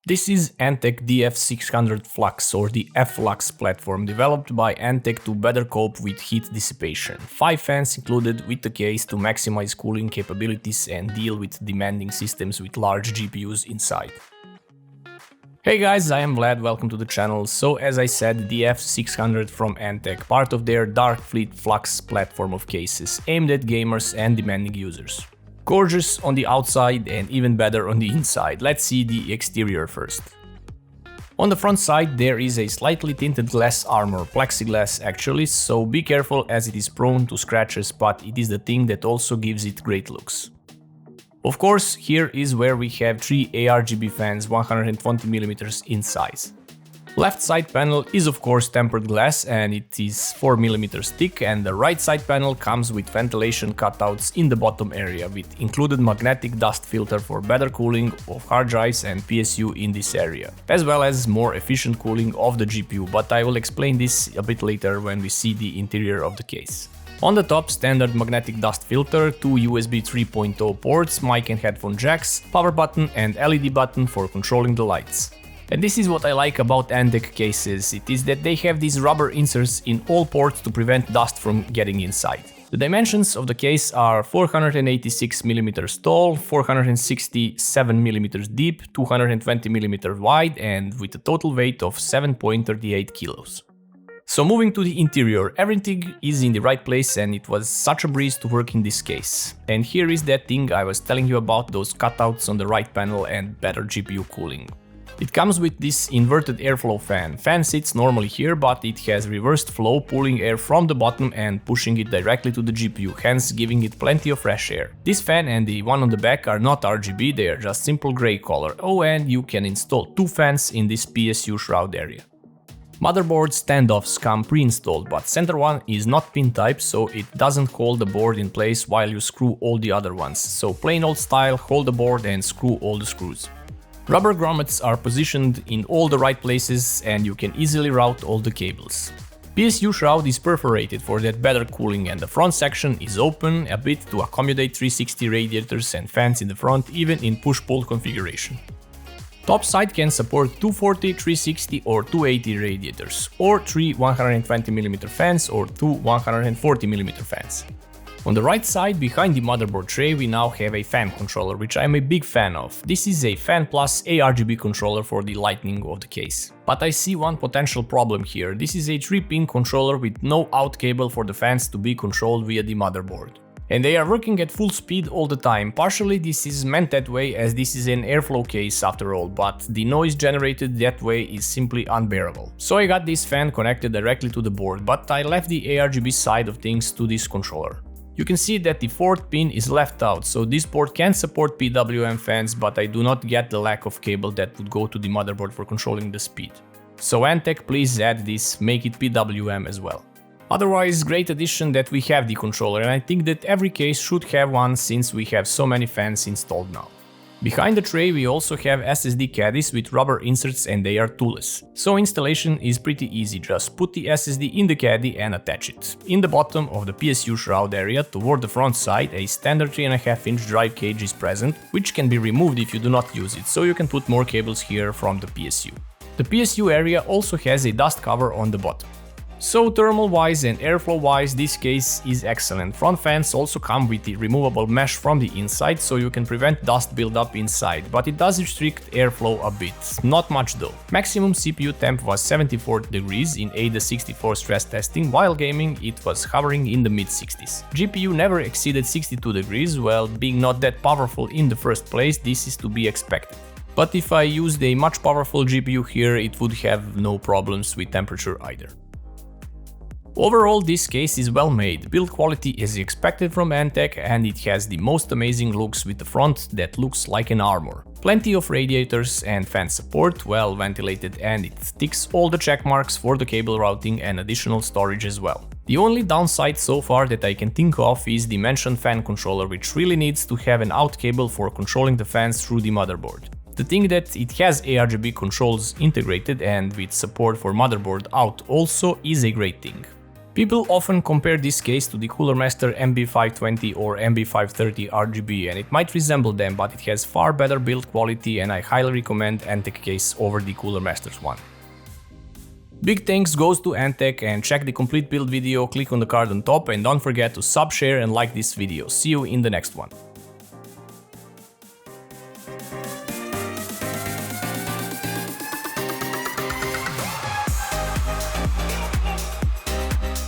This is Antec DF600 Flux, or the f-lux platform, developed by Antec to better cope with heat dissipation. 5 fans included with the case to maximize cooling capabilities and deal with demanding systems with large GPUs inside. Hey guys, I am Vlad, welcome to the channel. So as I said, the DF600 from Antec, part of their Dark Fleet Flux platform of cases, aimed at gamers and demanding users. Gorgeous on the outside and even better on the inside. Let's see the exterior first. On the front side there is a slightly tinted glass armor, plexiglass actually, so be careful as it is prone to scratches, but it is the thing that also gives it great looks. Of course, here is where we have 3 ARGB fans 120mm in size. Left side panel is of course tempered glass and it is 4mm thick, and the right side panel comes with ventilation cutouts in the bottom area with included magnetic dust filter for better cooling of hard drives and PSU in this area, as well as more efficient cooling of the GPU, but I will explain this a bit later when we see the interior of the case. On the top, standard magnetic dust filter, 2 USB 3.0 ports, mic and headphone jacks, power button and LED button for controlling the lights. And this is what I like about Antec cases, it is that they have these rubber inserts in all ports to prevent dust from getting inside. The dimensions of the case are 486mm tall, 467mm deep, 220mm wide, and with a total weight of 7.38 kilos. So moving to the interior, everything is in the right place and it was such a breeze to work in this case. And here is that thing I was telling you about, those cutouts on the right panel and better GPU cooling. It comes with this inverted airflow fan. Fan sits normally here, but it has reversed flow, pulling air from the bottom and pushing it directly to the GPU, hence giving it plenty of fresh air. This fan and the one on the back are not RGB, they are just simple grey color. Oh, and you can install 2 fans in this PSU shroud area. Motherboard standoffs come pre-installed, but center one is not pin type, so it doesn't hold the board in place while you screw all the other ones. So plain old style, hold the board and screw all the screws. Rubber grommets are positioned in all the right places and you can easily route all the cables. PSU shroud is perforated for that better cooling, and the front section is open a bit to accommodate 360 radiators and fans in the front, even in push-pull configuration. Top side can support 240, 360 or 280 radiators, or 3 120mm fans or 2 140mm fans. On the right side, behind the motherboard tray, we now have a fan controller, which I'm a big fan of. This is a fan plus ARGB controller for the lighting of the case. But I see one potential problem here. This is a 3-pin controller with no out cable for the fans to be controlled via the motherboard. And they are working at full speed all the time. Partially this is meant that way as this is an airflow case after all, but the noise generated that way is simply unbearable. So I got this fan connected directly to the board, but I left the ARGB side of things to this controller. You can see that the 4th pin is left out, so this board can support PWM fans, but I do not get the lack of cable that would go to the motherboard for controlling the speed. So Antec, please add this, make it PWM as well. Otherwise, great addition that we have the controller, and I think that every case should have one since we have so many fans installed now. Behind the tray we also have SSD caddies with rubber inserts and they are toolless. So installation is pretty easy, just put the SSD in the caddy and attach it. In the bottom of the PSU shroud area toward the front side, a standard 3.5-inch drive cage is present, which can be removed if you do not use it, so you can put more cables here from the PSU. The PSU area also has a dust cover on the bottom. So thermal wise and airflow wise, this case is excellent. Front fans also come with the removable mesh from the inside, so you can prevent dust buildup inside, but it does restrict airflow a bit, not much though. Maximum CPU temp was 74 degrees in AIDA64 stress testing, while gaming it was hovering in the mid-60s. GPU never exceeded 62 degrees, well, being not that powerful in the first place, this is to be expected. But if I used a much powerful GPU here, it would have no problems with temperature either. Overall, this case is well made, build quality is expected from Antec, and it has the most amazing looks with the front that looks like an armor. Plenty of radiators and fan support, well ventilated, and it ticks all the check marks for the cable routing and additional storage as well. The only downside so far that I can think of is the mentioned fan controller, which really needs to have an out cable for controlling the fans through the motherboard. The thing that it has ARGB controls integrated and with support for motherboard out also is a great thing. People often compare this case to the Cooler Master MB520 or MB530 RGB, and it might resemble them, but it has far better build quality, and I highly recommend Antec case over the Cooler Masters one. Big thanks goes to Antec, and check the complete build video, click on the card on top, and don't forget to sub, share and like this video. See you in the next one.